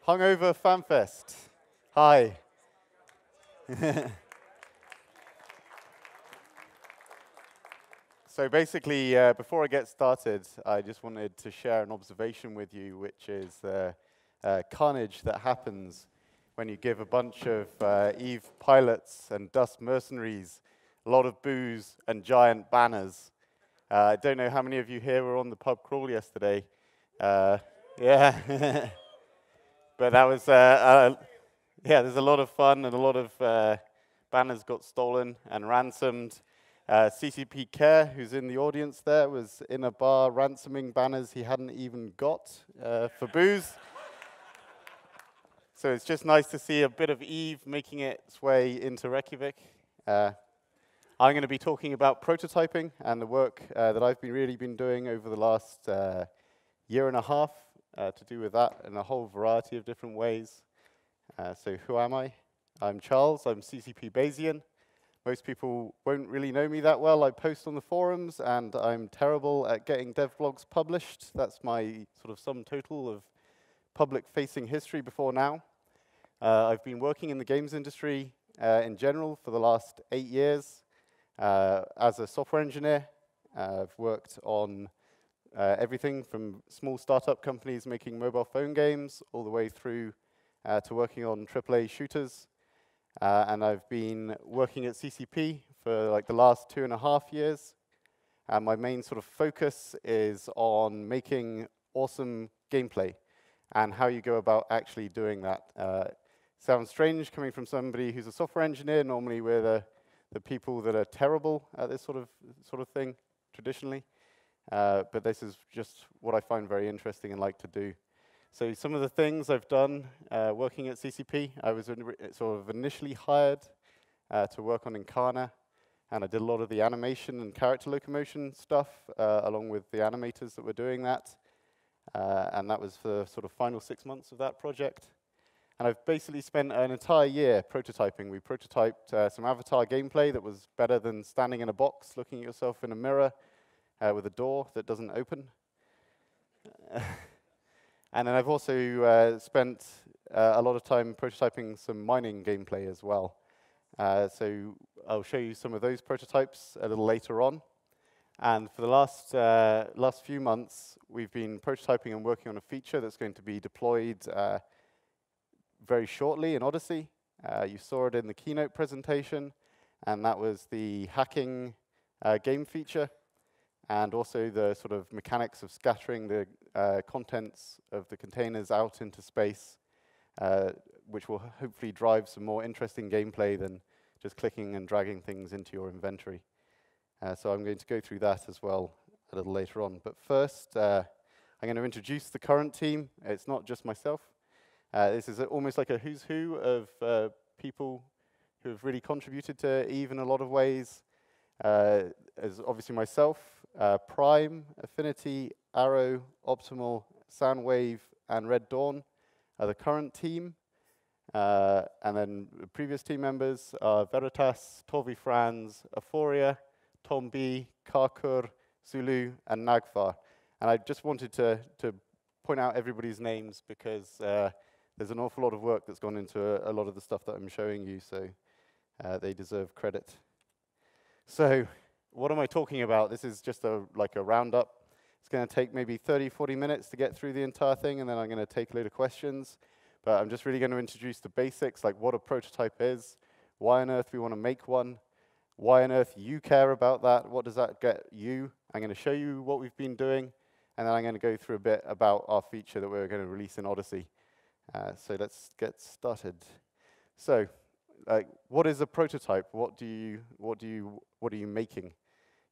Hungover Fanfest. Hi. So basically, before I get started, I just wanted to share an observation with you, which is the carnage that happens when you give a bunch of Eve pilots and Dust mercenaries a lot of booze and giant banners. I don't know how many of you here were on the pub crawl yesterday. Yeah. But that was, yeah, there's a lot of fun and a lot of banners got stolen and ransomed. CCP Care, who's in the audience there, was in a bar ransoming banners he hadn't even got for booze. So it's just nice to see a bit of Eve making its way into Reykjavik. I'm going to be talking about prototyping and the work that I've really been doing over the last year and a half to do with that in a whole variety of different ways. So who am I? I'm Charles. I'm CCP Bayesian. Most people won't really know me that well. I post on the forums, and I'm terrible at getting dev blogs published. That's my sort of sum total of public-facing history before now. I've been working in the games industry in general for the last 8 years as a software engineer. I've worked on everything from small startup companies making mobile phone games all the way through to working on AAA shooters. And I've been working at CCP for like the last 2.5 years. And my main sort of focus is on making awesome gameplay and how you go about actually doing that. Sounds strange coming from somebody who's a software engineer. Normally we're the people that are terrible at this sort of thing traditionally. But this is just what I find very interesting and like to do. So some of the things I've done working at CCP, I was sort of initially hired to work on Incarna, and I did a lot of the animation and character locomotion stuff along with the animators that were doing that. And that was for the sort of final 6 months of that project. And I've basically spent an entire year prototyping. We prototyped some avatar gameplay that was better than standing in a box looking at yourself in a mirror with a door that doesn't open. And then I've also spent a lot of time prototyping some mining gameplay as well. So I'll show you some of those prototypes a little later on. And for the last few months, we've been prototyping and working on a feature that's going to be deployed very shortly in Odyssey. You saw it in the keynote presentation, and that was the hacking game feature, and also the sort of mechanics of scattering the contents of the containers out into space, which will hopefully drive some more interesting gameplay than just clicking and dragging things into your inventory. So I'm going to go through that as well a little later on. But first, I'm going to introduce the current team. It's not just myself. This is almost like a who's who of people who have really contributed to Eve in a lot of ways. As obviously myself, Prime, Affinity, Arrow, Optimal, Soundwave, and Red Dawn are the current team. And then the previous team members are Veritas, Torvi Franz, Aphoria, Tom B, Karkur, Zulu, and Nagfar. And I just wanted to point out everybody's names because there's an awful lot of work that's gone into a lot of the stuff that I'm showing you, so they deserve credit. So what am I talking about? This is just like a roundup. It's going to take maybe 30, 40 minutes to get through the entire thing, and then I'm going to take a load of questions. But I'm just really going to introduce the basics, like what a prototype is, why on earth we want to make one, why on earth you care about that, what does that get you. I'm going to show you what we've been doing, and then I'm going to go through a bit about our feature that we're going to release in Odyssey. So let's get started. So, what is a prototype? What are you making?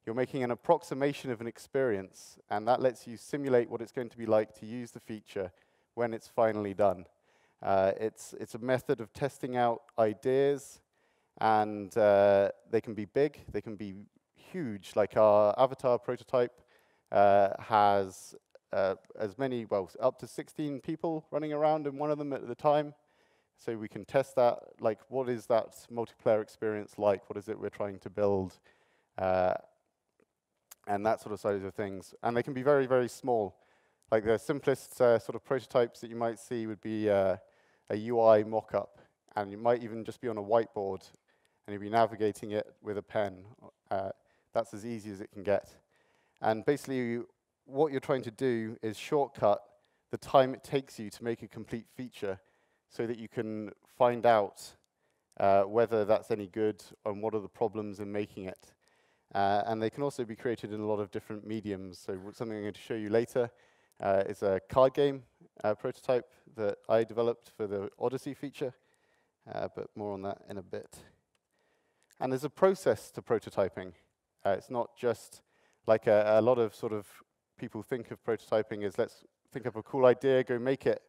You're making an approximation of an experience, and that lets you simulate what it's going to be like to use the feature when it's finally done. It's a method of testing out ideas, and they can be big, they can be huge. Like our avatar prototype has as many, well, up to 16 people running around in one of them at the time. So we can test that, like what is that multiplayer experience like? What is it we're trying to build? And that sort of size of things. And they can be very, very small. Like the simplest sort of prototypes that you might see would be a UI mock-up, and it might even just be on a whiteboard, and you'll be navigating it with a pen. That's as easy as it can get. And basically, what you're trying to do is shortcut the time it takes you to make a complete feature so that you can find out whether that's any good and what are the problems in making it. And they can also be created in a lot of different mediums. So something I'm going to show you later is a card game prototype that I developed for the Odyssey feature, but more on that in a bit. And there's a process to prototyping. It's not just like a lot of sort of people think of prototyping as let's think of a cool idea, go make it,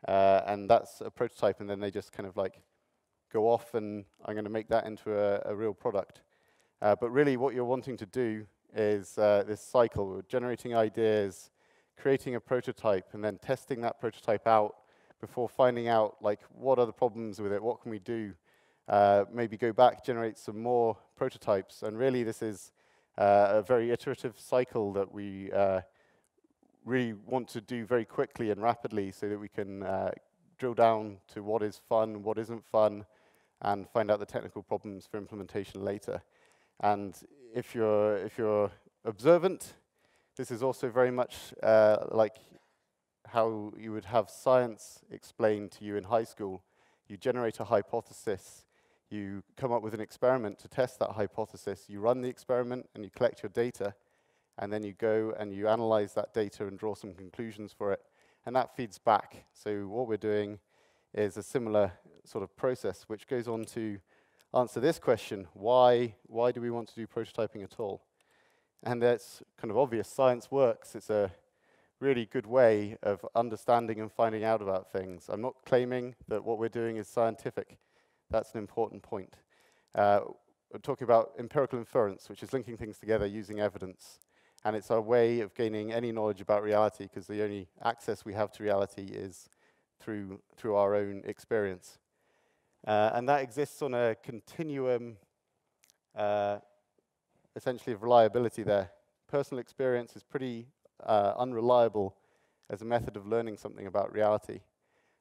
and that's a prototype, and then they just kind of like go off and I'm going to make that into a real product. But really what you're wanting to do is this cycle, generating ideas, creating a prototype, and then testing that prototype out before finding out like what are the problems with it, what can we do, maybe go back, generate some more prototypes, and really this is a very iterative cycle that we really want to do very quickly and rapidly so that we can drill down to what is fun, what isn't fun, and find out the technical problems for implementation later. And if you're observant, this is also very much like how you would have science explained to you in high school. You generate a hypothesis, you come up with an experiment to test that hypothesis, you run the experiment and you collect your data, and then you go and you analyze that data and draw some conclusions for it, and that feeds back. So what we're doing is a similar sort of process, which goes on to answer this question: why do we want to do prototyping at all? And that's kind of obvious. Science works. It's a really good way of understanding and finding out about things. I'm not claiming that what we're doing is scientific. That's an important point. We're talking about empirical inference, which is linking things together using evidence. And it's our way of gaining any knowledge about reality, because the only access we have to reality is through our own experience. And that exists on a continuum, essentially, of reliability there. Personal experience is pretty unreliable as a method of learning something about reality.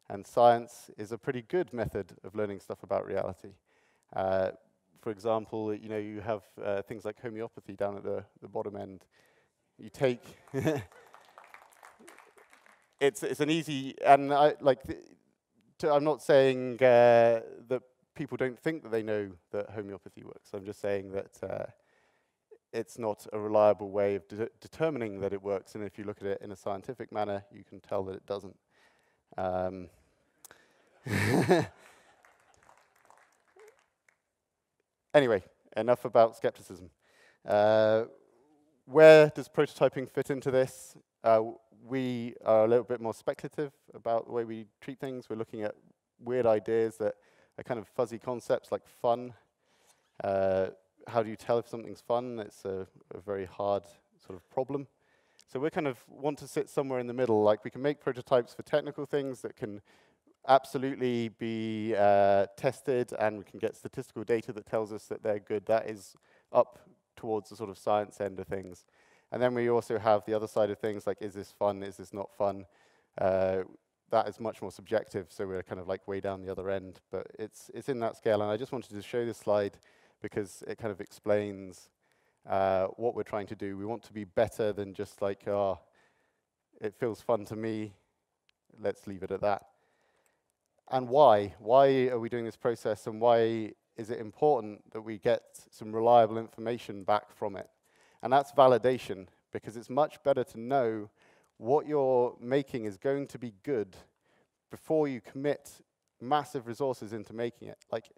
And science is a pretty good method of learning stuff about reality. For example, you have things like homeopathy down at the bottom end. You take it's an easy, and I'm not saying that people don't think that they know that homeopathy works. I'm just saying that it's not a reliable way of determining that it works, and if you look at it in a scientific manner, you can tell that it doesn't. Anyway, enough about skepticism. Where does prototyping fit into this? We are a little bit more speculative about the way we treat things. We're looking at weird ideas that are kind of fuzzy concepts like fun. How do you tell if something's fun? It's a very hard sort of problem. So we kind of want to sit somewhere in the middle. Like, we can make prototypes for technical things that can absolutely be tested, and we can get statistical data that tells us that they're good. That is up towards the sort of science end of things. And then we also have the other side of things, like, is this fun, is this not fun? That is much more subjective, so we're kind of like way down the other end. But it's in that scale, and I just wanted to show this slide because it kind of explains what we're trying to do. We want to be better than just like, it feels fun to me, let's leave it at that. And why? Why are we doing this process, and why is it important that we get some reliable information back from it? And that's validation, because it's much better to know what you're making is going to be good before you commit massive resources into making it. Like,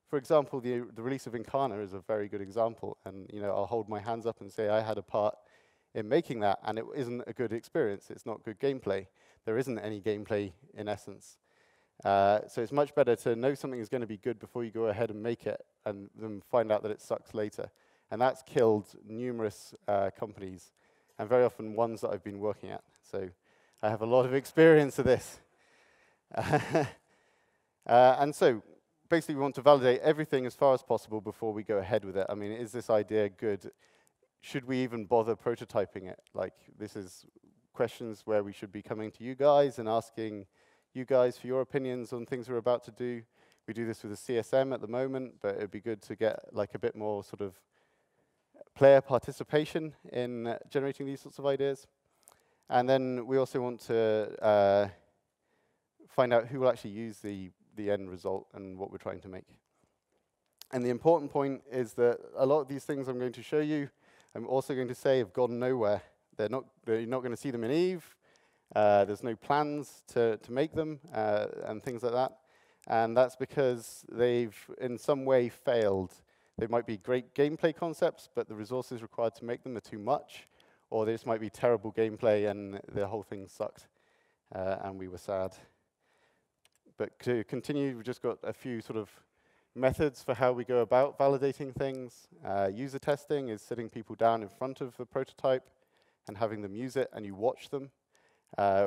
for example, the release of Incarna is a very good example, and I'll hold my hands up and say I had a part in making that, and it isn't a good experience. It's not good gameplay. There isn't any gameplay in essence. So it's much better to know something is going to be good before you go ahead and make it, and then find out that it sucks later. And that's killed numerous companies, and very often ones that I've been working at. So I have a lot of experience of this. And so basically we want to validate everything as far as possible before we go ahead with it. I mean, is this idea good? Should we even bother prototyping it? Like, this is questions where we should be coming to you guys and asking you guys for your opinions on things we're about to do. We do this with a CSM at the moment, but it'd be good to get like a bit more sort of player participation in generating these sorts of ideas. And then we also want to find out who will actually use the end result and what we're trying to make. And the important point is that a lot of these things I'm going to show you, I'm also going to say have gone nowhere. You're not going to see them in Eve. There's no plans to make them and things like that. And that's because they've in some way failed. They might be great gameplay concepts, but the resources required to make them are too much. Or they just might be terrible gameplay and the whole thing sucked. And we were sad. But to continue, we've just got a few sort of methods for how we go about validating things. User testing is sitting people down in front of the prototype and having them use it, and you watch them.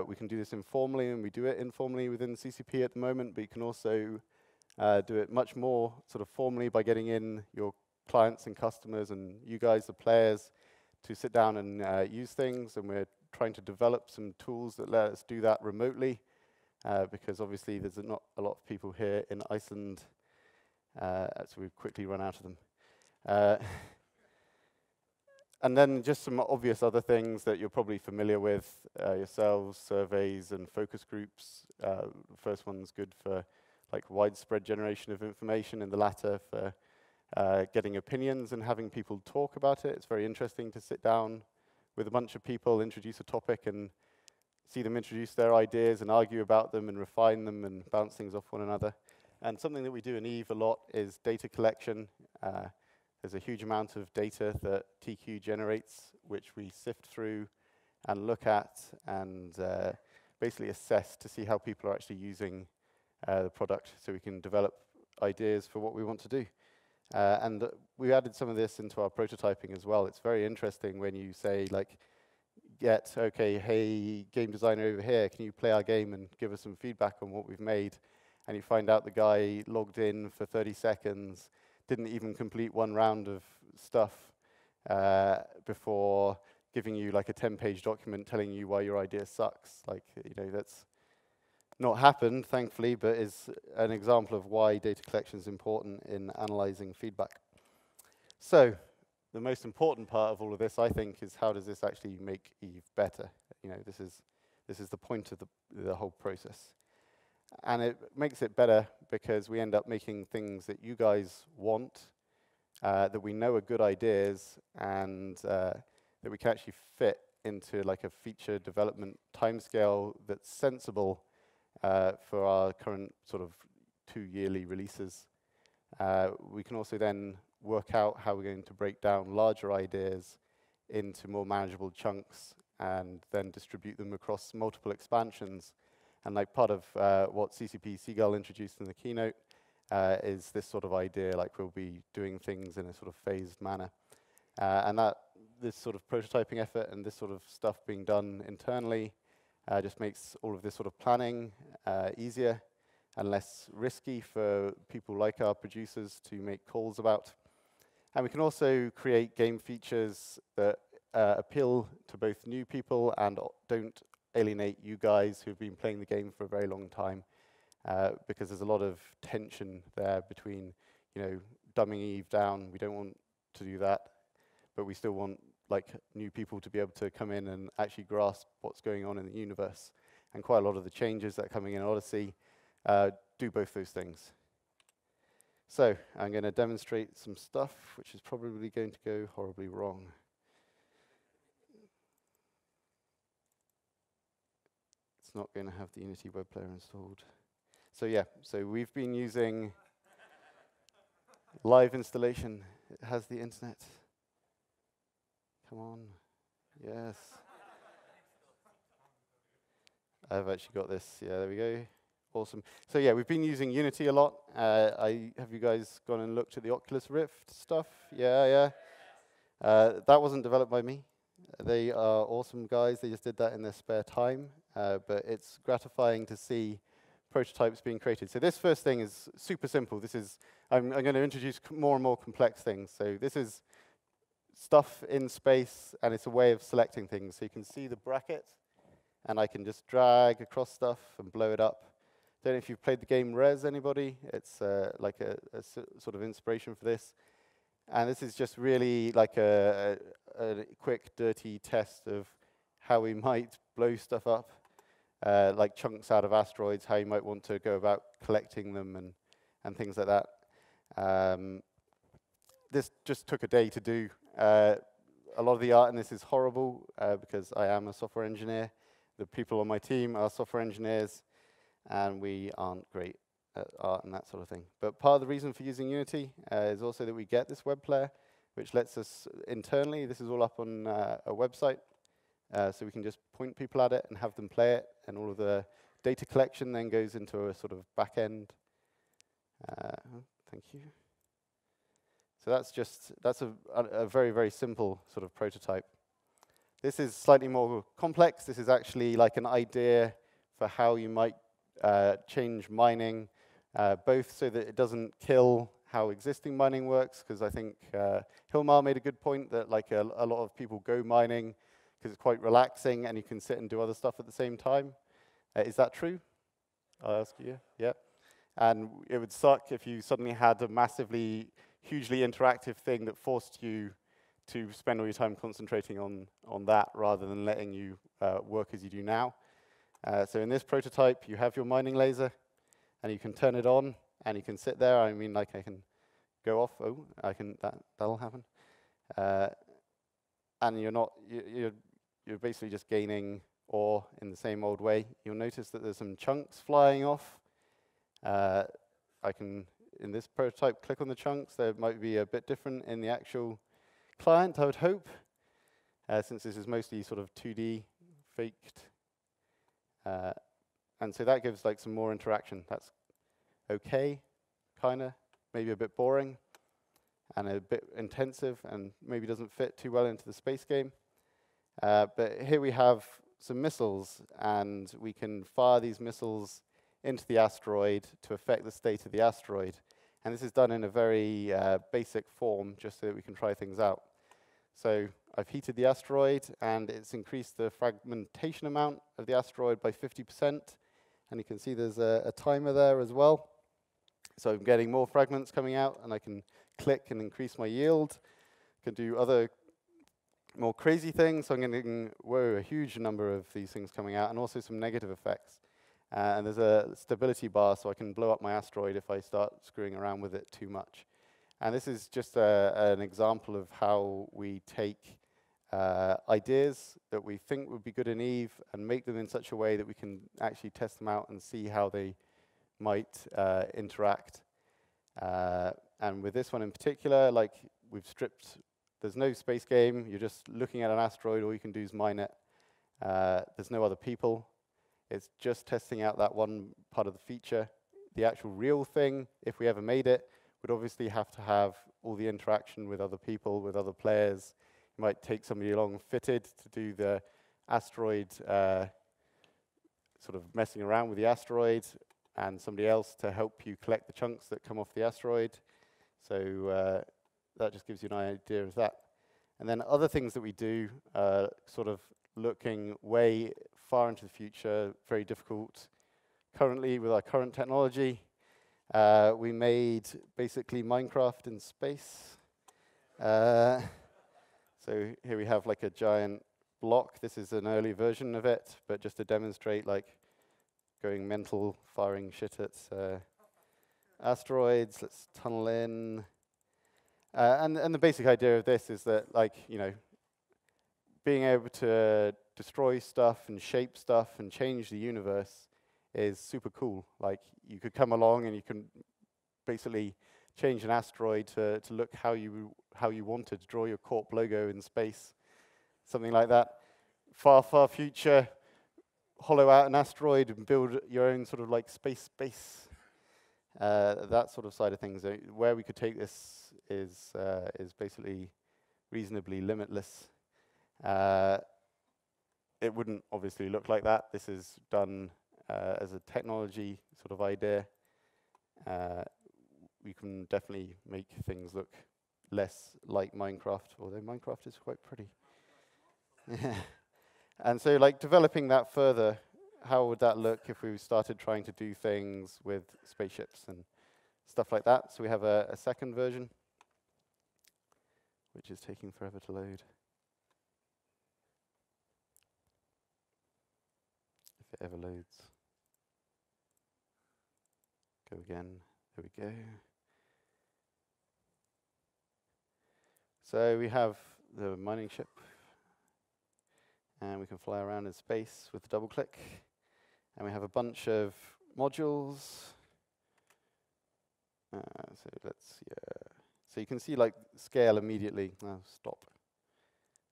We can do this informally, and we do it informally within CCP at the moment, but you can also do it much more sort of formally by getting in your clients and customers and you guys, the players, to sit down and use things. And we're trying to develop some tools that let us do that remotely, because obviously there's not a lot of people here in Iceland, so we've quickly run out of them. And then just some obvious other things that you're probably familiar with yourselves, surveys and focus groups. The first one's good for like widespread generation of information, and the latter for getting opinions and having people talk about it. It's very interesting to sit down with a bunch of people, introduce a topic, and see them introduce their ideas and argue about them and refine them and bounce things off one another. And something that we do in Eve a lot is data collection. There's a huge amount of data that TQ generates, which we sift through and look at and basically assess to see how people are actually using the product, so we can develop ideas for what we want to do. And we added some of this into our prototyping as well. It's very interesting when you say, like, okay, hey, game designer over here, can you play our game and give us some feedback on what we've made? And you find out the guy logged in for 30 seconds, didn't even complete one round of stuff before giving you like a 10-page document telling you why your idea sucks. Like, you know, that's not happened, thankfully, but is an example of why data collection is important in analyzing feedback. So, the most important part of all of this, I think, is how does this actually make Eve better? You know, this is the point of the whole process. And it makes it better because we end up making things that you guys want, that we know are good ideas, and that we can actually fit into like a feature development timescale that's sensible for our current sort of 2 yearly releases. We can also then work out how we're going to break down larger ideas into more manageable chunks and then distribute them across multiple expansions. And like part of what CCP Seagull introduced in the keynote is this sort of idea, like we'll be doing things in a sort of phased manner. And that this sort of prototyping effort and this sort of stuff being done internally just makes all of this sort of planning easier and less risky for people like our producers to make calls about. And we can also create game features that appeal to both new people and don't alienate you guys who've been playing the game for a very long time, because there's a lot of tension there between, you know, dumbing Eve down. We don't want to do that, but we still want like new people to be able to come in and actually grasp what's going on in the universe. And quite a lot of the changes that are coming in Odyssey do both those things. So I'm going to demonstrate some stuff which is probably going to go horribly wrong. It's not going to have the Unity web player installed. So yeah, so we've been using live installation. It has the internet. Come on. Yes. I've actually got this. Yeah, there we go. Awesome. So yeah, we've been using Unity a lot. Have you guys gone and looked at the Oculus Rift stuff? Yeah. That wasn't developed by me. They are awesome guys. They just did that in their spare time. But it's gratifying to see prototypes being created. So this first thing is super simple. This is, I'm going to introduce more and more complex things. So this is stuff in space, and it's a way of selecting things. So you can see the bracket and I can just drag across stuff and blow it up. Don't know if you've played the game Res, anybody? It's like a sort of inspiration for this. And this is just really like a quick, dirty test of how we might blow stuff up, like chunks out of asteroids, how you might want to go about collecting them and things like that. This just took a day to do. A lot of the art in this is horrible because I am a software engineer. The people on my team are software engineers, and we aren't great at art and that sort of thing. But part of the reason for using Unity is also that we get this web player, which lets us internally, this is all up on a website, so we can just point people at it and have them play it, and all of the data collection then goes into a sort of back end. Thank you. So that's a very, very simple sort of prototype. This is slightly more complex. This is actually like an idea for how you might change mining, both so that it doesn't kill how existing mining works, because I think Hilmar made a good point that like a lot of people go mining because it's quite relaxing and you can sit and do other stuff at the same time. Is that true? I'll ask you. Yeah. And it would suck if you suddenly had a massively, hugely interactive thing that forced you to spend all your time concentrating on that rather than letting you work as you do now. So in this prototype, you have your mining laser, and you can turn it on, and you can sit there. I mean, like I can go off. Oh, that'll happen. And you're basically just gaining ore in the same old way. You'll notice that there's some chunks flying off. I can, in this prototype, click on the chunks. There might be a bit different in the actual client, I would hope, since this is mostly sort of 2D faked. And so that gives like some more interaction. That's okay, kind of, maybe a bit boring, and a bit intensive, and maybe doesn't fit too well into the space game. But here we have some missiles, and we can fire these missiles into the asteroid to affect the state of the asteroid. And this is done in a very basic form, just so that we can try things out. So I've heated the asteroid, and it's increased the fragmentation amount of the asteroid by 50%. And you can see there's a timer there as well. So I'm getting more fragments coming out, and I can click and increase my yield. I can do other more crazy things. So I'm getting, a huge number of these things coming out, and also some negative effects. And there's a stability bar, so I can blow up my asteroid if I start screwing around with it too much. And this is just an example of how we take ideas that we think would be good in Eve and make them in such a way that we can actually test them out and see how they might interact. And with this one in particular, like we've stripped, there's no space game. You're just looking at an asteroid. All you can do is mine it. There's no other people. It's just testing out that one part of the feature. The actual real thing, if we ever made it, would obviously have to have all the interaction with other people, with other players. You might take somebody along fitted to do the asteroid, sort of messing around with the asteroid, and somebody else to help you collect the chunks that come off the asteroid. So that just gives you an idea of that. And then other things that we do, sort of looking way far into the future, very difficult. Currently, with our current technology, we made basically Minecraft in space. So here we have like a giant block. This is an early version of it, but just to demonstrate like going mental, firing shit at asteroids. Let's tunnel in. And the basic idea of this is that, like, being able to destroy stuff and shape stuff and change the universe is super cool. Like, you could come along and you can basically change an asteroid to look how you wanted to draw your corp logo in space, something like that. Far, far future, hollow out an asteroid and build your own sort of like space. That sort of side of things. Where we could take this is basically reasonably limitless. It wouldn't obviously look like that. This is done as a technology sort of idea. We can definitely make things look less like Minecraft, although Minecraft is quite pretty. And so like developing that further, how would that look if we started trying to do things with spaceships and stuff like that? So we have a second version, which is taking forever to load. If it ever loads. Go again. There we go. So we have the mining ship, and we can fly around in space with a double click. And we have a bunch of modules. So let's see. So you can see like scale immediately. Oh, stop.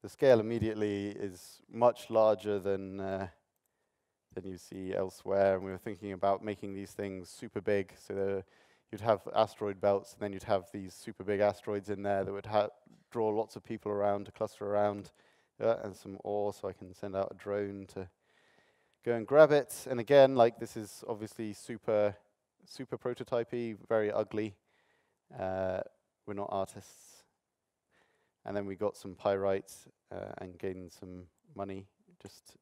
The scale immediately is much larger than you see elsewhere. And we were thinking about making these things super big. So you'd have asteroid belts, and then you'd have these super big asteroids in there that would draw lots of people around to cluster around, and some ore, so I can send out a drone to go and grab it. And again, like this is obviously super prototypey, very ugly. We're not artists. And then we got some pyrite and gained some money just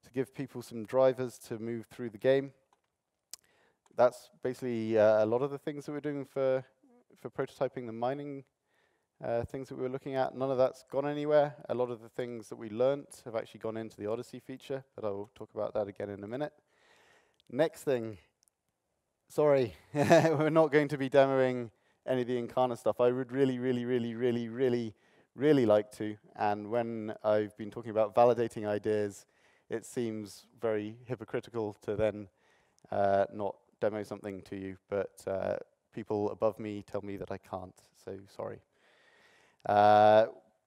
to give people some drivers to move through the game. That's basically a lot of the things that we're doing for prototyping the mining things that we were looking at. None of that's gone anywhere. A lot of the things that we learnt have actually gone into the Odyssey feature, but I will talk about that again in a minute. Next thing, sorry, we're not going to be demoing any of the Incarna stuff. I would really like to, and when I've been talking about validating ideas, it seems very hypocritical to then not demo something to you, but people above me tell me that I can't, so sorry.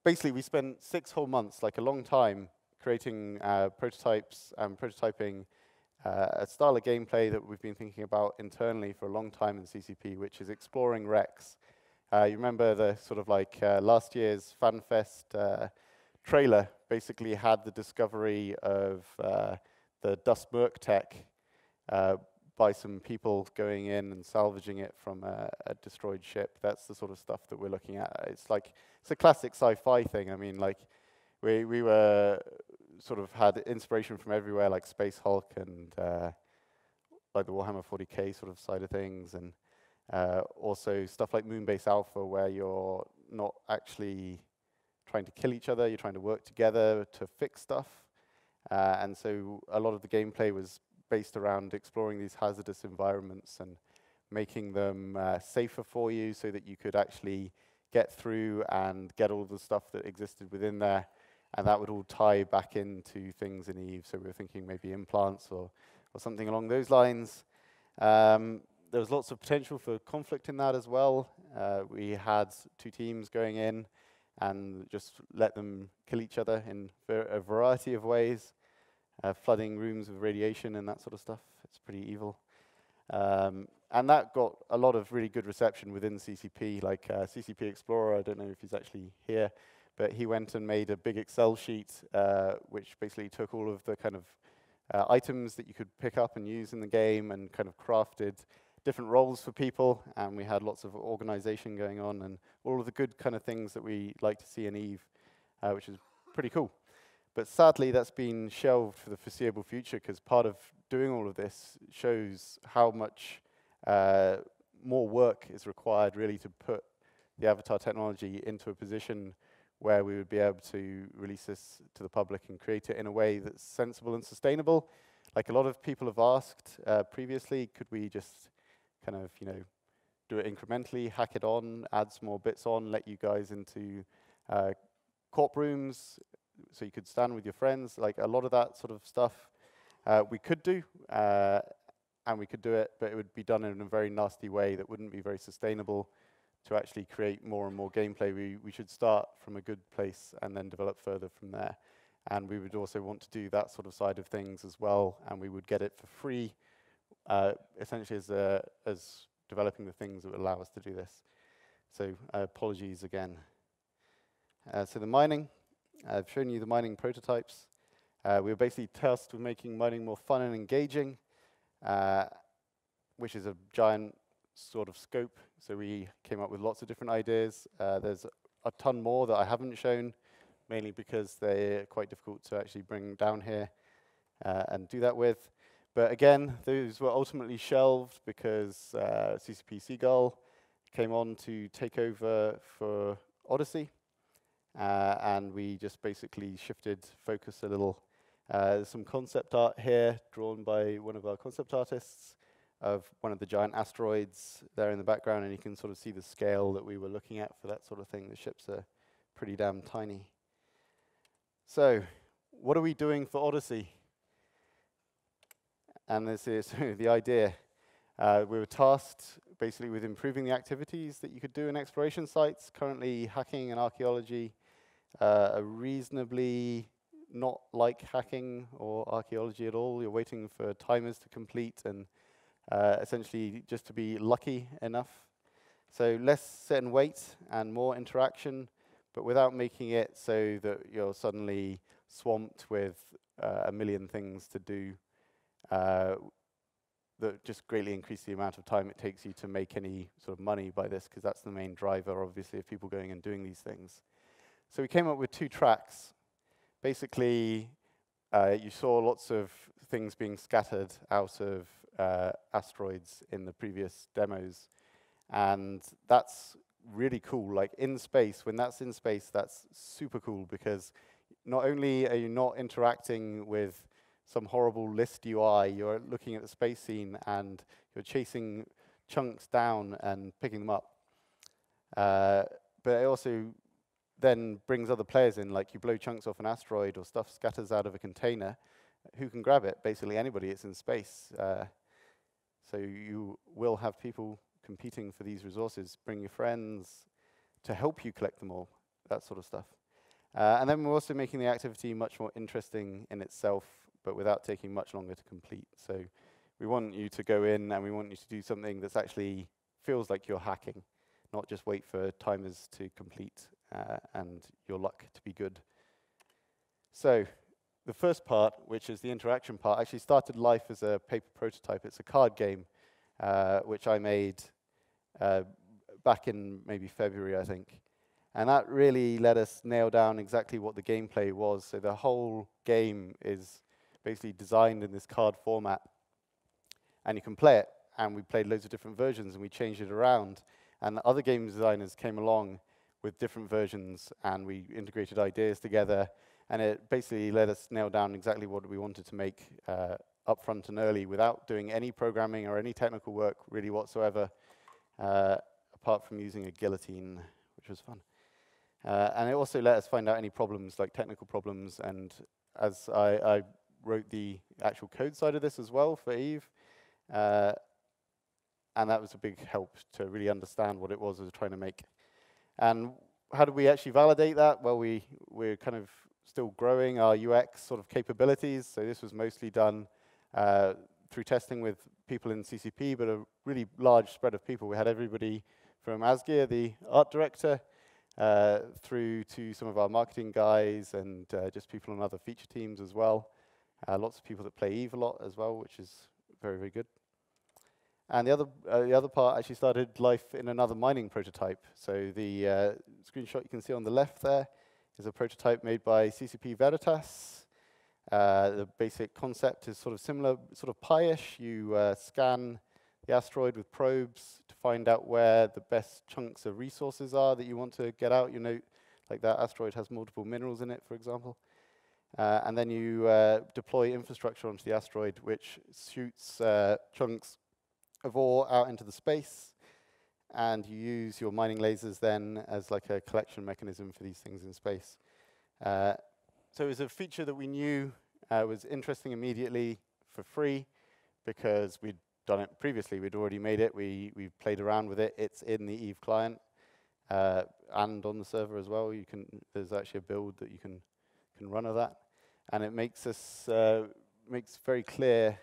Basically, we spent 6 whole months, like a long time, creating prototypes and prototyping a style of gameplay that we've been thinking about internally for a long time in CCP, which is exploring wrecks. You remember the sort of like last year's Fanfest trailer basically had the discovery of the Dust Merc tech by some people going in and salvaging it from a destroyed ship. That's the sort of stuff that we're looking at. It's a classic sci-fi thing. I mean, like we were sort of had inspiration from everywhere, like Space Hulk and like the Warhammer 40k sort of side of things, and also stuff like Moonbase Alpha, where you're not actually trying to kill each other, you're trying to work together to fix stuff. And so a lot of the gameplay was based around exploring these hazardous environments and making them safer for you so that you could actually get through and get all the stuff that existed within there. And that would all tie back into things in Eve. So we were thinking maybe implants or something along those lines. There was lots of potential for conflict in that as well. We had 2 teams going in and just let them kill each other in a variety of ways. Flooding rooms with radiation and that sort of stuff. It's pretty evil. And that got a lot of really good reception within CCP, like CCP Explorer. I don't know if he's actually here, but he went and made a big Excel sheet, which basically took all of the kind of items that you could pick up and use in the game and kind of crafted different roles for people. And we had lots of organization going on and all of the good kind of things that we like to see in Eve, which is pretty cool. But sadly, that's been shelved for the foreseeable future, because part of doing all of this shows how much more work is required really to put the avatar technology into a position where we would be able to release this to the public and create it in a way that's sensible and sustainable. Like a lot of people have asked previously, could we just kind of, do it incrementally, hack it on, add some more bits on, let you guys into corp rooms, so you could stand with your friends, like a lot of that sort of stuff we could do, and we could do it, but it would be done in a very nasty way that wouldn't be very sustainable to actually create more and more gameplay. We should start from a good place and then develop further from there. And we would also want to do that sort of side of things as well, and we would get it for free, essentially as developing the things that would allow us to do this. So apologies again. So the mining. I've shown you the mining prototypes. We were basically tasked with making mining more fun and engaging, which is a giant sort of scope. So we came up with lots of different ideas. There's a ton more that I haven't shown, mainly because they're quite difficult to actually bring down here and do that with. But again, those were ultimately shelved because CCP Seagull came on to take over for Odyssey, and we just basically shifted focus a little. There's some concept art here drawn by one of our concept artists of one of the giant asteroids there in the background, and you can sort of see the scale that we were looking at for that sort of thing. The ships are pretty damn tiny. So, what are we doing for Odyssey? And this is the idea. We were tasked basically with improving the activities that you could do in exploration sites. Currently, hacking and archaeology are reasonably not like hacking or archaeology at all. You're waiting for timers to complete and essentially just to be lucky enough. So less sit and wait and more interaction, but without making it so that you're suddenly swamped with a million things to do that just greatly increase the amount of time it takes you to make any sort of money by this, because that's the main driver, obviously, of people going and doing these things. So we came up with 2 tracks. Basically, you saw lots of things being scattered out of asteroids in the previous demos, and that's really cool. Like in space, when that's in space, that's super cool, because not only are you not interacting with some horrible list UI, you're looking at the space scene and you're chasing chunks down and picking them up. But it also then brings other players in, like you blow chunks off an asteroid or stuff scatters out of a container. Who can grab it? Basically anybody, it's in space. So you will have people competing for these resources. Bring your friends to help you collect them all, that sort of stuff. And then we're also making the activity much more interesting in itself, but without taking much longer to complete. So we want you to go in and we want you to do something that's actually feels like you're hacking, not just wait for timers to complete and your luck to be good. So the first part, which is the interaction part, actually started life as a paper prototype. It's a card game, which I made back in maybe February, I think. And that really let us nail down exactly what the gameplay was. So the whole game is basically designed in this card format. And you can play it. And we played loads of different versions, and we changed it around. And other game designers came along with different versions, and we integrated ideas together. And it basically let us nail down exactly what we wanted to make upfront and early without doing any programming or any technical work really whatsoever, apart from using a guillotine, which was fun. And it also let us find out any problems, like technical problems. And as I wrote the actual code side of this as well for Eve, and that was a big help to really understand what it was I was trying to make. And how did we actually validate that? Well, we're kind of still growing our UX sort of capabilities. So this was mostly done through testing with people in CCP, but a really large spread of people. We had everybody from Asgear, the art director, through to some of our marketing guys and just people on other feature teams as well. Lots of people that play Eve a lot as well, which is very, very good. And the other part actually started life in another mining prototype. So the screenshot you can see on the left there is a prototype made by CCP Veritas. The basic concept is sort of similar, sort of Pi-ish. You scan the asteroid with probes to find out where the best chunks of resources are that you want to get out. You know, like that asteroid has multiple minerals in it, for example. And then you deploy infrastructure onto the asteroid, which shoots chunks of ore out into the space. And you use your mining lasers then as like a collection mechanism for these things in space. So it was a feature that we knew was interesting immediately for free because we'd done it previously. We'd already made it. We played around with it. It's in the Eve client and on the server as well. There's actually a build that you can run of that. And it makes very clear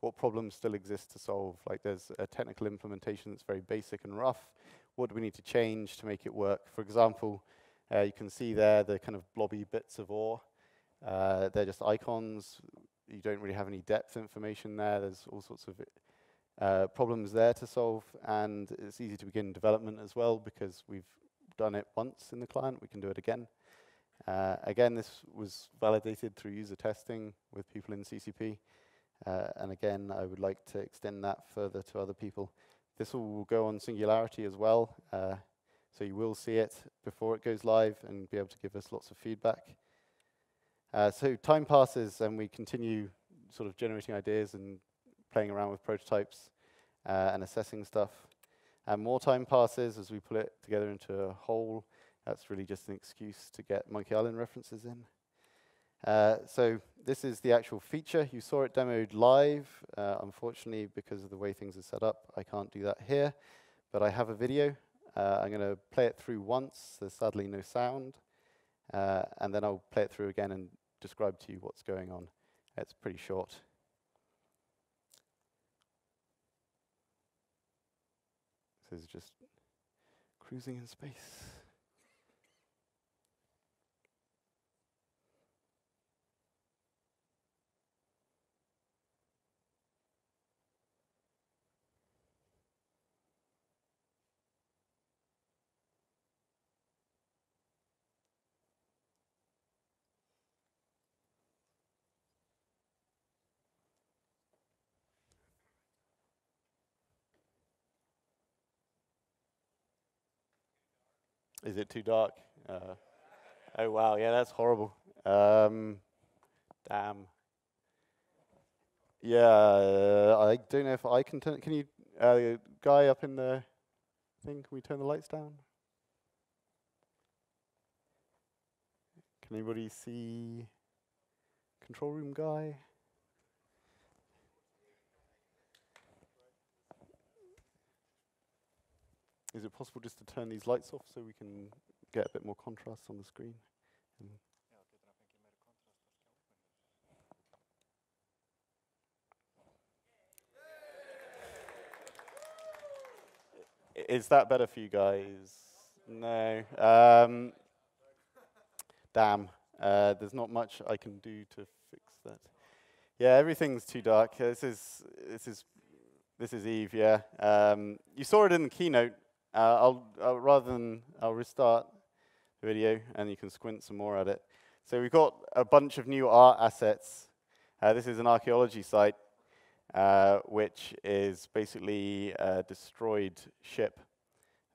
what problems still exist to solve. Like there's a technical implementation that's very basic and rough. What do we need to change to make it work? For example, you can see there the kind of blobby bits of ore. They're just icons. You don't really have any depth information there. There's all sorts of problems there to solve. And it's easy to begin development as well because we've done it once in the client. We can do it again. Again, this was validated through user testing with people in CCP. And again, I would like to extend that further to other people. This will go on Singularity as well. So you will see it before it goes live and be able to give us lots of feedback. So time passes and we continue sort of generating ideas and playing around with prototypes and assessing stuff. And more time passes as we put it together into a whole. That's really just an excuse to get Monkey Island references in. So this is the actual feature. You saw it demoed live. Unfortunately, because of the way things are set up, I can't do that here. But I have a video. I'm going to play it through once. There's sadly no sound. And then I'll play it through again and describe to you what's going on. It's pretty short. This is just cruising in space. Is it too dark? Oh wow, yeah, that's horrible. Damn. Yeah, I don't know if I can turn. Can you, guy up in the thing? Can we turn the lights down? Can anybody see control room guy? Is it possible just to turn these lights off so we can get a bit more contrast on the screen? Is that better for you guys? No. Damn. There's not much I can do to fix that. Yeah, everything's too dark. This is Eve. Yeah. You saw it in the keynote. I'll restart the video and you can squint some more at it. So we've got a bunch of new art assets. This is an archaeology site, which is basically a destroyed ship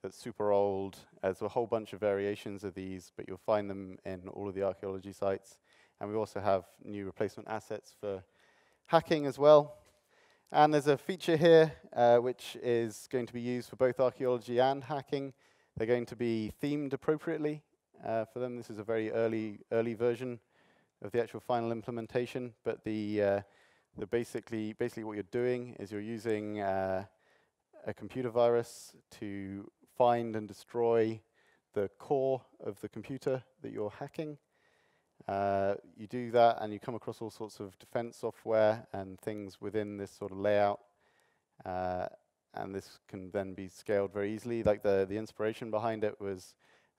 that's super old. There's a whole bunch of variations of these, but you'll find them in all of the archaeology sites. And we also have new replacement assets for hacking as well. And there's a feature here which is going to be used for both archaeology and hacking. They're going to be themed appropriately for them. This is a very early version of the actual final implementation. But basically what you're doing is you're using a computer virus to find and destroy the core of the computer that you're hacking. You do that and you come across all sorts of defense software and things within this sort of layout. And this can then be scaled very easily. Like the inspiration behind it was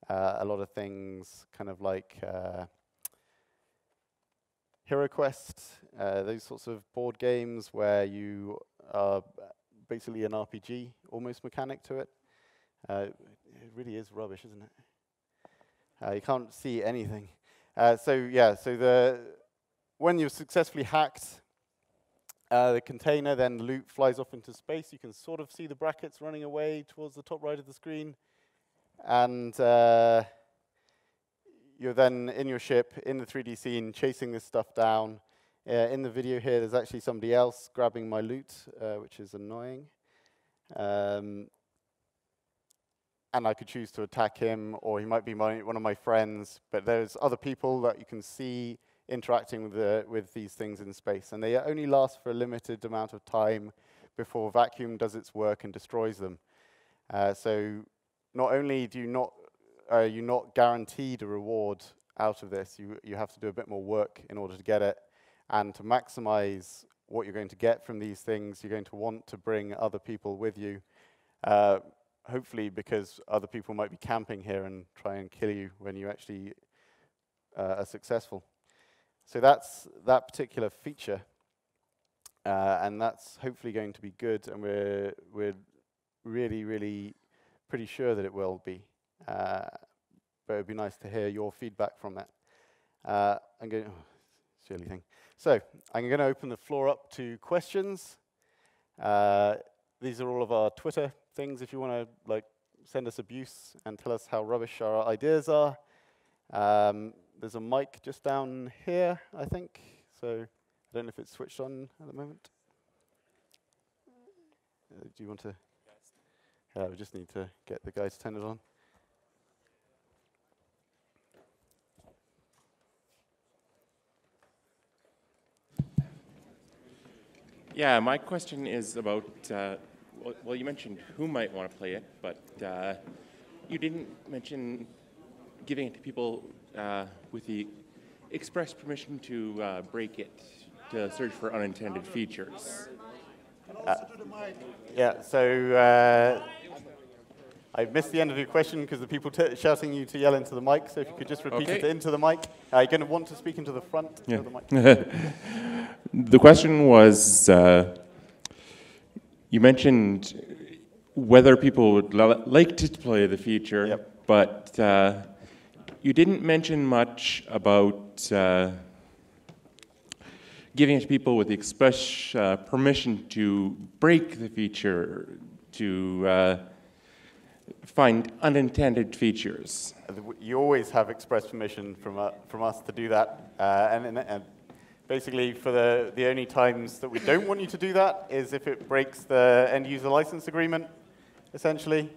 a lot of things kind of like HeroQuest, those sorts of board games where you are basically an RPG almost mechanic to it. It really is rubbish, isn't it? You can't see anything. When you've successfully hacked the container, then the loot flies off into space. You can sort of see the brackets running away towards the top right of the screen. And you're then in your ship, in the 3D scene, chasing this stuff down. In the video here, there's actually somebody else grabbing my loot, which is annoying. And I could choose to attack him, or he might be one of my friends. But there's other people that you can see interacting with these things in space. And they only last for a limited amount of time before Vacuum does its work and destroys them. So not only do you're not guaranteed a reward out of this, you have to do a bit more work in order to get it. And to maximize what you're going to get from these things, you're going to want to bring other people with you. Hopefully because other people might be camping here and try and kill you when you actually are successful. So that's that particular feature. And that's hopefully going to be good, and we're really pretty sure that it will be. But it would be nice to hear your feedback from that. I'm going. Oh, silly thing. So I'm going to open the floor up to questions. These are all of our Twitter things. If you want to send us abuse and tell us how rubbish our ideas are, there's a mic just down here, I think. So I don't know if it's switched on at the moment. Do you want to? We just need to get the guy to turn it on. Yeah, my question is about, well, you mentioned who might want to play it, but you didn't mention giving it to people with the express permission to break it, to search for unintended features. Yeah, so I missed the end of your question because the people shouting you to yell into the mic, so if you could just repeat it into the mic. You're going to want to speak into the front of the mic. The question was, you mentioned whether people would like to play the feature, but you didn't mention much about giving it to people with the express permission to break the feature, to find unintended features. You always have express permission from us to do that, and basically for the only times that we don't want you to do that is if it breaks the end user license agreement, essentially.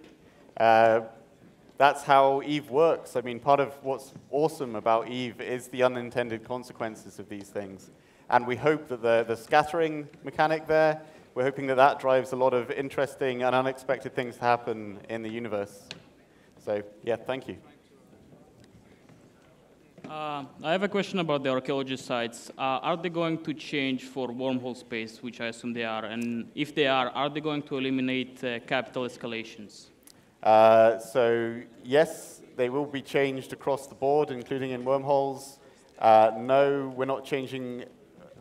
That's how Eve works. I mean, part of what's awesome about Eve is the unintended consequences of these things. And we hope that the scattering mechanic there, we're hoping that that drives a lot of interesting and unexpected things to happen in the universe. So, yeah, thank you. I have a question about the archaeology sites. Are they going to change for wormhole space, which I assume they are? And if they are they going to eliminate capital escalations? So, yes, they will be changed across the board, including in wormholes. No, we're not changing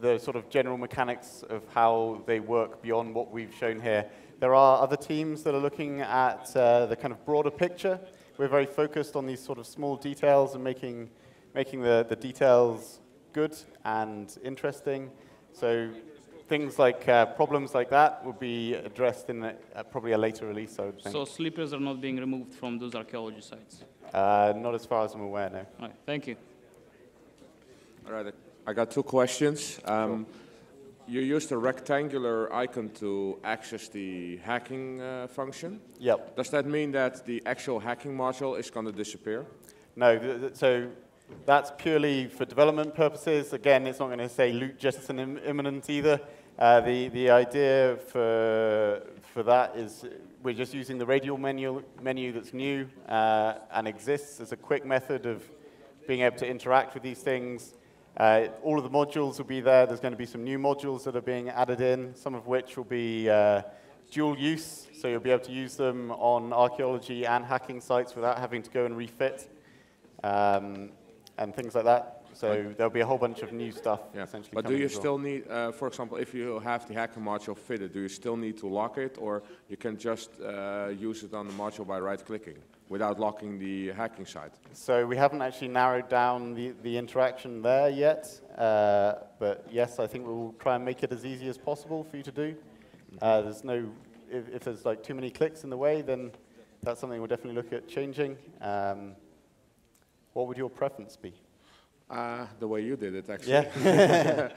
the sort of general mechanics of how they work beyond what we've shown here. There are other teams that are looking at the kind of broader picture. We're very focused on these sort of small details and making the details good and interesting. So things like problems like that will be addressed in probably a later release, I would think. So sleepers are not being removed from those archaeology sites? Not as far as I'm aware, no. All right, thank you. All right, I got two questions. Sure. You used a rectangular icon to access the hacking function. Yep. Does that mean that the actual hacking module is going to disappear? No, so that's purely for development purposes. Again, it's not going to say loot jettison imminent either. The idea for that is we're just using the radial menu that's new and exists as a quick method of being able to interact with these things. All of the modules will be there. There's going to be some new modules that are being added in, some of which will be dual use, so you'll be able to use them on archaeology and hacking sites without having to go and refit and things like that. So there'll be a whole bunch of new stuff essentially. But do you still need, for example, if you have the hacking module fitted, do you still need to lock it, or you can just use it on the module by right-clicking without locking the hacking site? So we haven't actually narrowed down the interaction there yet, but yes, I think we'll try and make it as easy as possible for you to do. There's no, if there's like too many clicks in the way, then that's something we'll definitely look at changing. What would your preference be? The way you did it, actually. Yeah.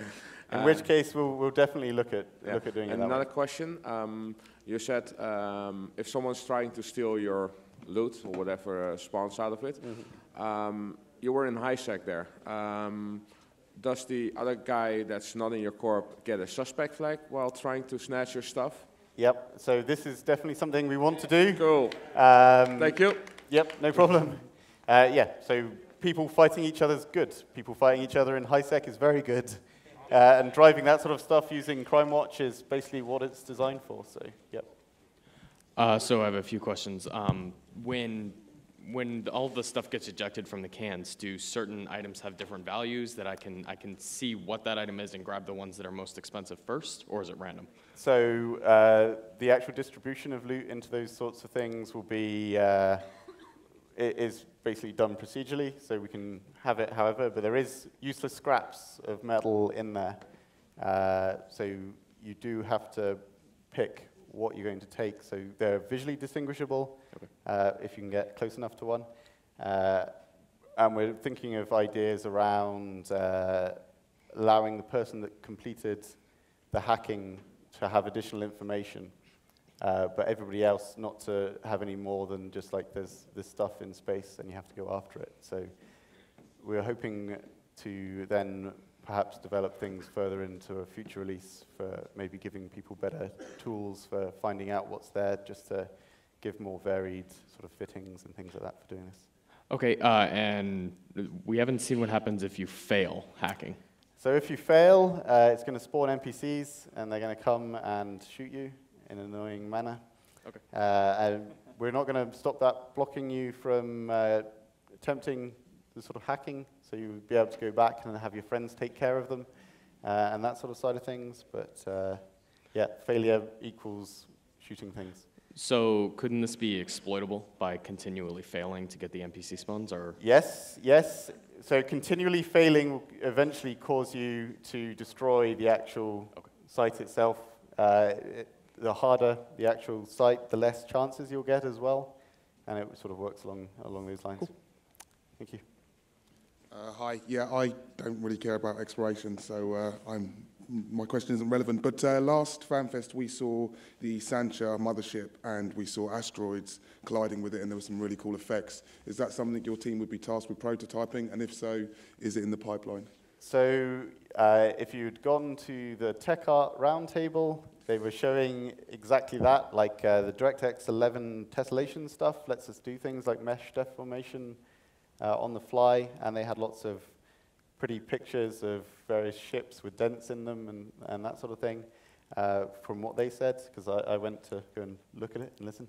In which case, we'll definitely look at doing it that way. Another question. You said if someone's trying to steal your loot or whatever spawns out of it, you were in high sec there. Does the other guy that's not in your corp get a suspect flag while trying to snatch your stuff? Yep. So this is definitely something we want to do. Cool. Thank you. Yep. No problem. Yeah. So people fighting each other is good. People fighting each other in high sec is very good. And driving that sort of stuff using Crime Watch is basically what it's designed for. So, yep. So I have a few questions. When all the stuff gets ejected from the cans, do certain items have different values that I can see what that item is and grab the ones that are most expensive first, or is it random? So the actual distribution of loot into those sorts of things will be it is basically done procedurally, so we can have it however, but there is useless scraps of metal in there. So you do have to pick what you're going to take. So they're visually distinguishable if you can get close enough to one. And we're thinking of ideas around allowing the person that completed the hacking to have additional information, but everybody else not to have any more than just like there's this stuff in space and you have to go after it. So we're hoping to then perhaps develop things further into a future release for maybe giving people better tools for finding out what's there, just to give more varied sort of fittings and things like that for doing this. Okay, and we haven't seen what happens if you fail hacking. So if you fail, it's going to spawn NPCs, and they're going to come and shoot you in an annoying manner. Okay. And we're not going to stop that blocking you from attempting the sort of hacking, so you'll be able to go back and have your friends take care of them, and that sort of side of things. But yeah, failure equals shooting things. So couldn't this be exploitable by continually failing to get the NPC spawns, or? Yes, yes. So continually failing will eventually cause you to destroy the actual site itself. The harder the actual site, the less chances you'll get as well. And it sort of works along those lines. Cool. Thank you. Hi. Yeah, I don't really care about exploration, so my question isn't relevant. But last Fanfest, we saw the Sancha mothership, and we saw asteroids colliding with it, and there were some really cool effects. Is that something that your team would be tasked with prototyping? And if so, is it in the pipeline? So if you'd gone to the Tech Art Roundtable, they were showing exactly that, like the DirectX 11 tessellation stuff lets us do things like mesh deformation on the fly, and they had lots of pretty pictures of various ships with dents in them and that sort of thing, from what they said, because I went to go and look at it and listen.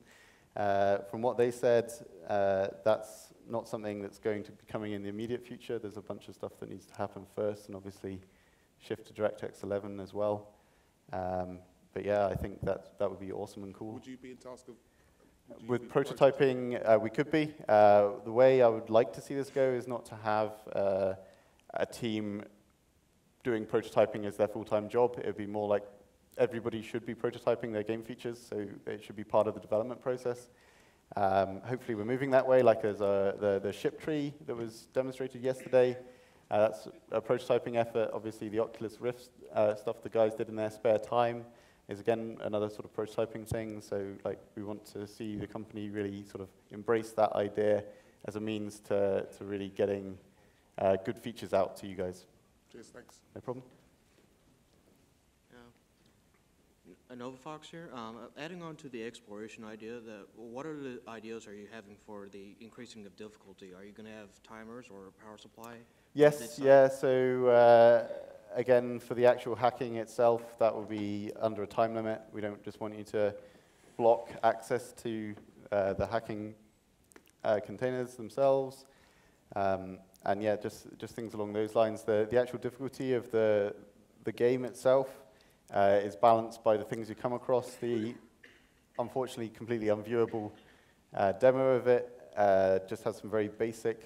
From what they said, that's not something that's going to be coming in the immediate future. There's a bunch of stuff that needs to happen first, and obviously shift to DirectX 11 as well. But yeah, I think that would be awesome and cool. Would you be in task of... With prototyping, we could be. The way I would like to see this go is not to have a team doing prototyping as their full-time job. It would be more like everybody should be prototyping their game features, so it should be part of the development process. Hopefully we're moving that way, like as the ship tree that was demonstrated yesterday. That's a prototyping effort. Obviously the Oculus Rift stuff the guys did in their spare time is again another sort of prototyping thing. So like we want to see the company really sort of embrace that idea as a means to really getting good features out to you guys. Cheers, thanks. No problem. Novafox here. Adding on to the exploration idea, what are the ideas are you having for the increasing of difficulty? Are you going to have timers or power supply? Yes, yeah. So again, for the actual hacking itself, that will be under a time limit. We don't just want you to block access to the hacking containers themselves. And yeah, just things along those lines. The actual difficulty of the game itself is balanced by the things you come across. The unfortunately completely unviewable demo of it just has some very basic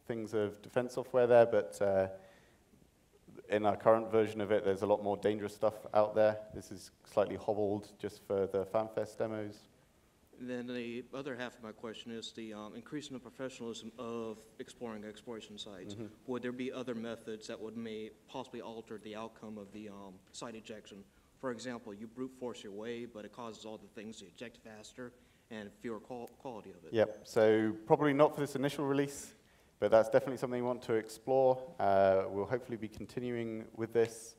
things of defense software there, but in our current version of it, there's a lot more dangerous stuff out there. This is slightly hobbled just for the Fanfest demos. And then the other half of my question is the increasing the professionalism of exploring exploration sites. Mm-hmm. Would there be other methods that would possibly alter the outcome of the site ejection? For example, you brute force your way, but it causes all the things to eject faster and fewer quality of it. Yep, so probably not for this initial release, but that's definitely something we want to explore. We'll hopefully be continuing with this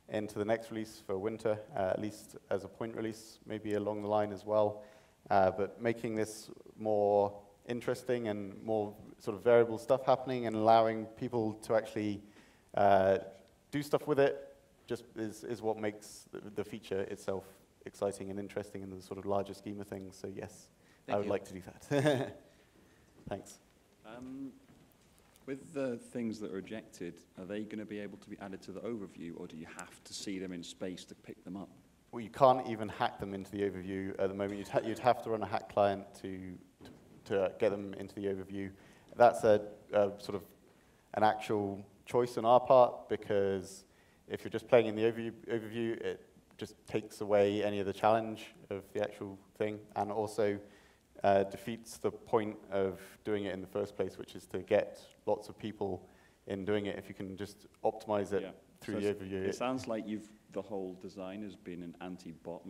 into the next release for winter, at least as a point release, maybe along the line as well. But making this more interesting and more sort of variable stuff happening and allowing people to actually do stuff with it just is what makes the feature itself exciting and interesting in the sort of larger scheme of things. So yes, I would like to do that. Thanks. With the things that are ejected, are they going to be able to be added to the overview, or do you have to see them in space to pick them up? Well, you can't even hack them into the overview at the moment. You'd have to run a hack client to to get them into the overview. That's a sort of an actual choice on our part, because if you're just playing in the overview, it just takes away any of the challenge of the actual thing, and also defeats the point of doing it in the first place, which is to get lots of people in doing it. If you can just optimize it through the overview. It sounds like the whole design has been an anti-bot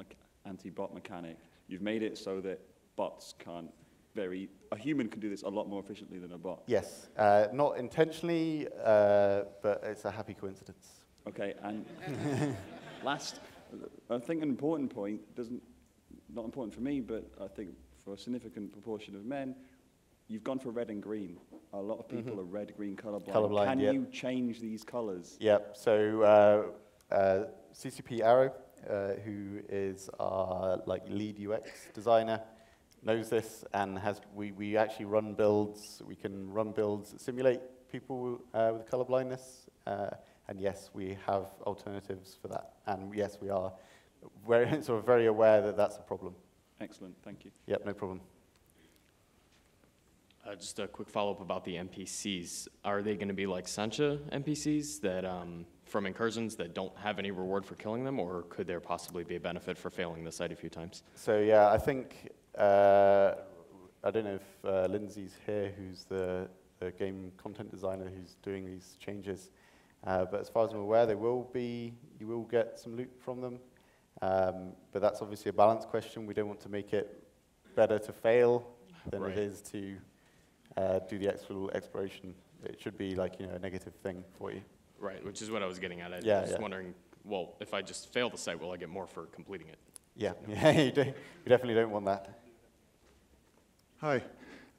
mechanic. You've made it so that bots can't a human can do this a lot more efficiently than a bot. Yes, not intentionally, but it's a happy coincidence. Okay, and last, I think an important point, not important for me, but I think for a significant proportion of men, you've gone for red and green. A lot of people are red-green colorblind. Can you change these colors? Yep, so CCP Arrow, who is our lead UX designer, knows this, and we actually run builds. We can run builds that simulate people with color blindness, and yes, we have alternatives for that. And yes, we are very aware that that's a problem. Excellent, thank you. Yep, no problem. Just a quick follow-up about the NPCs. Are they going to be like Sancha NPCs that from incursions that don't have any reward for killing them, or could there possibly be a benefit for failing the site a few times? So yeah, I think, I don't know if Lindsay's here, who's the game content designer who's doing these changes, but as far as I'm aware, you will get some loot from them, but that's obviously a balance question. We don't want to make it better to fail than it is to do the actual exploration. It should be a negative thing for you. Right, which is what I was getting at. I was wondering, well, if I just fail the site, will I get more for completing it? Yeah, you definitely don't want that. Hi.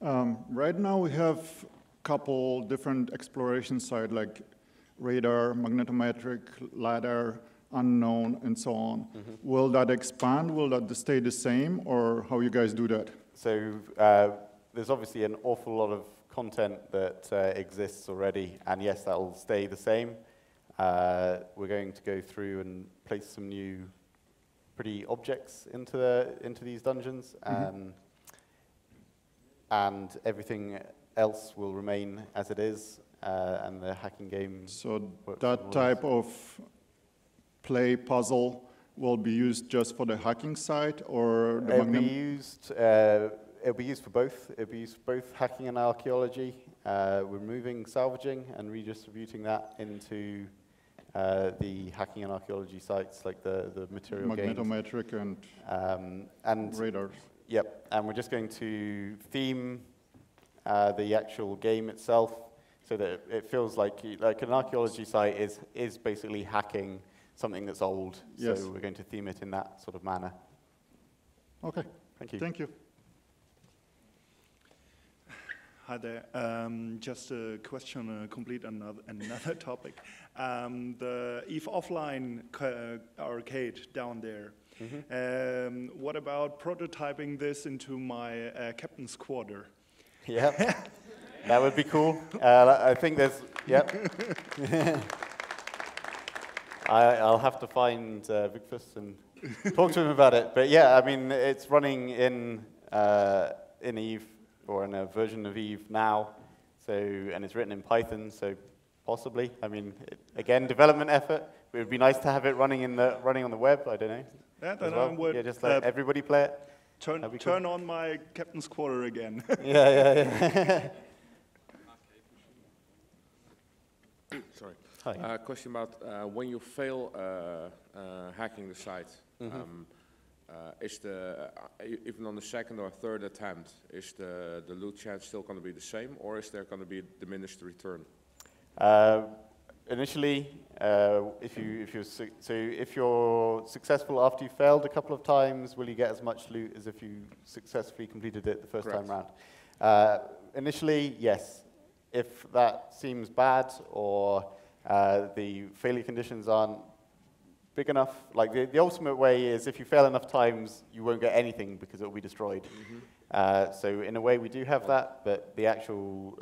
Right now we have a couple different exploration sites like radar, magnetometric, LiDAR, unknown, and so on. Will that expand? Will that stay the same, or how you guys do that? So there's obviously an awful lot of content that exists already, and yes, that will stay the same. We're going to go through and place some new pretty objects into these dungeons, and everything else will remain as it is, and the hacking game. So that type of play puzzle will be used just for the hacking side, or the It'll be used for both. It'll be used for both hacking and archaeology. We're removing salvaging and redistributing that into the hacking and archaeology sites, like the material magnetometric gains. and radars. Yep, and we're just going to theme the actual game itself so that it feels like an archaeology site is basically hacking something that's old. Yes. So we're going to theme it in that sort of manner. Okay. Thank you. Thank you. Hi there. Just a question, complete another topic. The EVE Offline arcade down there. What about prototyping this into my captain's quarter? Yeah, that would be cool. I think there's, yep. I'll have to find Vigfus and talk to him about it. But yeah, I mean, it's running in EVE, or in a version of EVE now, and it's written in Python, so possibly. I mean, again, development effort. It would be nice to have it running on the web. I don't know. Yeah, then I would. Yeah, just let everybody play it. Turn on my captain's quarter again. Yeah. Sorry. Hi. Question about when you fail hacking the site. Is even on the second or third attempt, is the loot chance still going to be the same, or is there going to be a diminished return? Initially, if you're successful after you failed a couple of times, will you get as much loot as if you successfully completed it the first time round? Initially, yes. If that seems bad, or the failure conditions aren't big enough, like the ultimate way is if you fail enough times, you won't get anything because it will be destroyed. So in a way, we do have that, but the actual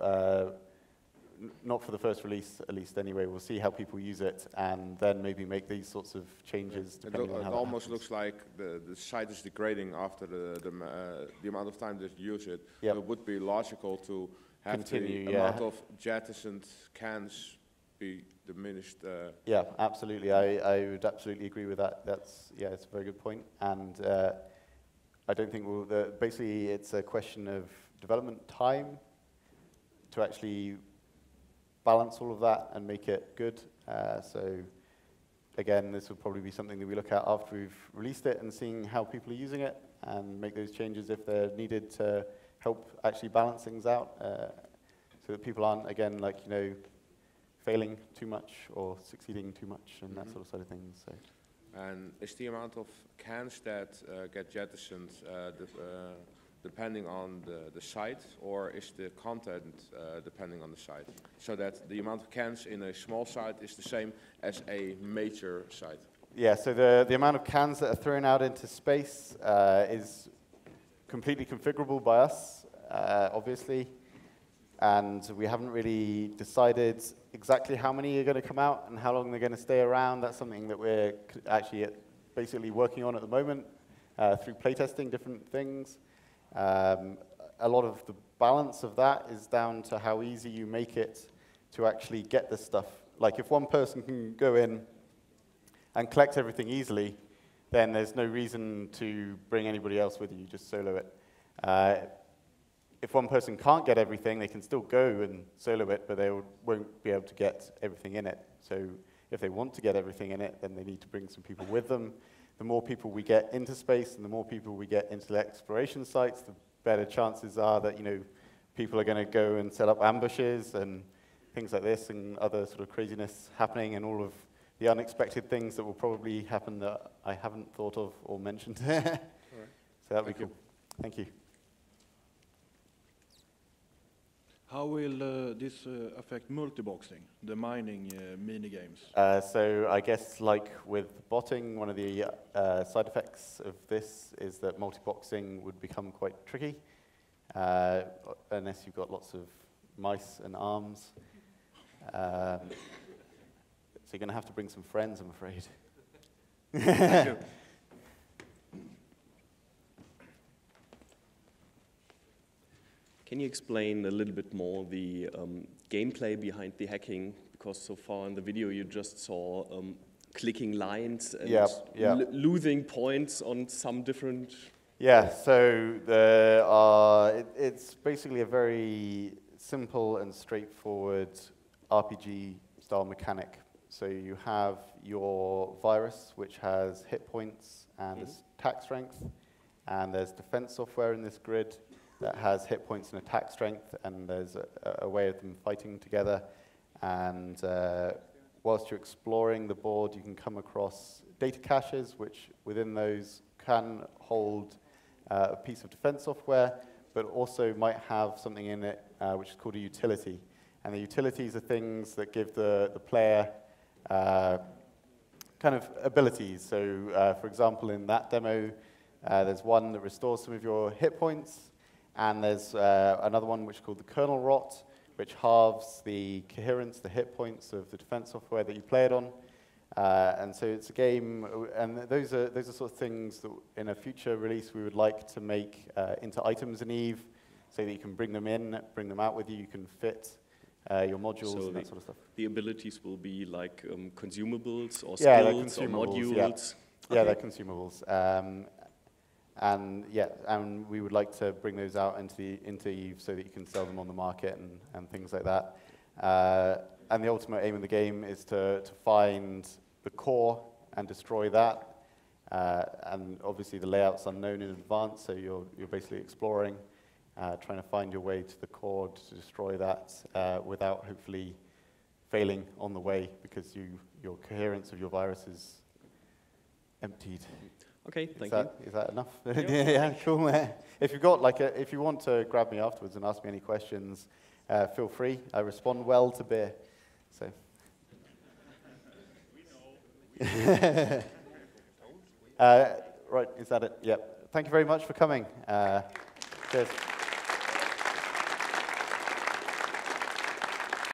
not for the first release, at least anyway. We'll see how people use it, and then maybe make these sorts of changes. It Depending on how that almost happens. looks like the site is degrading after the amount of time that you use it. Yep. So it would be logical to have Continue, the yeah. amount of jettisoned cans be diminished. Yeah, absolutely. I would absolutely agree with that. It's a very good point. And I don't think basically it's a question of development time to actually balance all of that and make it good. So again, this will probably be something that we look at after we've released it and seeing how people are using it and make those changes if they're needed to help actually balance things out so that people aren't, again, like, failing too much or succeeding too much and that sort of side of things. So. And is the amount of cans that get jettisoned depending on the site, or is the content depending on the site? So that the amount of cans in a small site is the same as a major site? Yeah, so the amount of cans that are thrown out into space is completely configurable by us, obviously. And we haven't really decided exactly how many are going to come out and how long they're going to stay around. That's something that we're actually basically working on at the moment through playtesting different things. A lot of the balance of that is down to how easy you make it to actually get this stuff. Like if one person can go in and collect everything easily, then there's no reason to bring anybody else with you, just solo it. If one person can't get everything, they can still go and solo it, but they won't be able to get everything in it. So if they want to get everything in it, then they need to bring some people with them. The more people we get into space and the more people we get into the exploration sites, the better chances are that, people are going to go and set up ambushes and things like this and other sort of craziness happening and all of the unexpected things that will probably happen that I haven't thought of or mentioned. Right. So that would be cool. Thank you. How will this affect multiboxing, the mining mini-games? So I guess like with botting, one of the side effects of this is that multiboxing would become quite tricky, unless you've got lots of mice and arms. So you're going to have to bring some friends, I'm afraid. Thank you. Can you explain a little bit more the gameplay behind the hacking? Because so far in the video you just saw clicking lines and losing points on some different... Yeah, so it's basically a very simple and straightforward RPG-style mechanic. So you have your virus, which has hit points and attack strength, and there's defense software in this grid that has hit points and attack strength, and there's a way of them fighting together. And whilst you're exploring the board, you can come across data caches, which within those can hold a piece of defense software, but also might have something in it which is called a utility. And the utilities are things that give the player kind of abilities. So for example, in that demo, there's one that restores some of your hit points, and there's another one which is called the kernel rot, which halves the coherence, the hit points of the defense software that you play it on. And so it's a game, and those are sort of things that in a future release we would like to make into items in EVE, so that you can bring them in, bring them out with you, you can fit your modules and that sort of stuff. The abilities will be like consumables or skills or modules? Yeah, okay. They're consumables. And we would like to bring those out into EVE so that you can sell them on the market and things like that. And the ultimate aim of the game is to find the core and destroy that. And obviously the layout's unknown in advance, so you're basically exploring, trying to find your way to the core to destroy that without hopefully failing on the way, because your coherence of your virus is emptied. Okay, thank you. Is that enough? Yeah, cool. If you've got if you want to grab me afterwards and ask me any questions, feel free. I respond well to beer. So. Right, is that it? Yep. Thank you very much for coming. Cheers.